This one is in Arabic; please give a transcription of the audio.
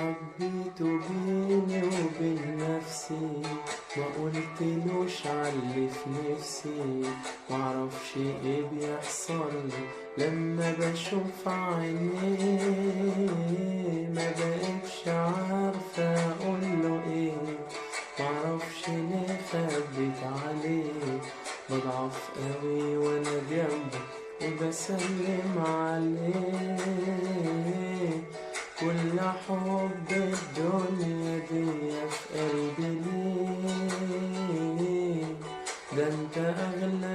حبيته بيني وبين نفسي، ما قلتلوش عاللي في نفسي، معرفش ايه بيحصل لما بشوف عينيه، ما بقتش عارفة اقوله ايه، معرفش ليه خبيت عليه، بضعف قوي وانا جنبه وبسلم عليه، كل حب الدنيا دي في قلبي ليه، ده انت اغلى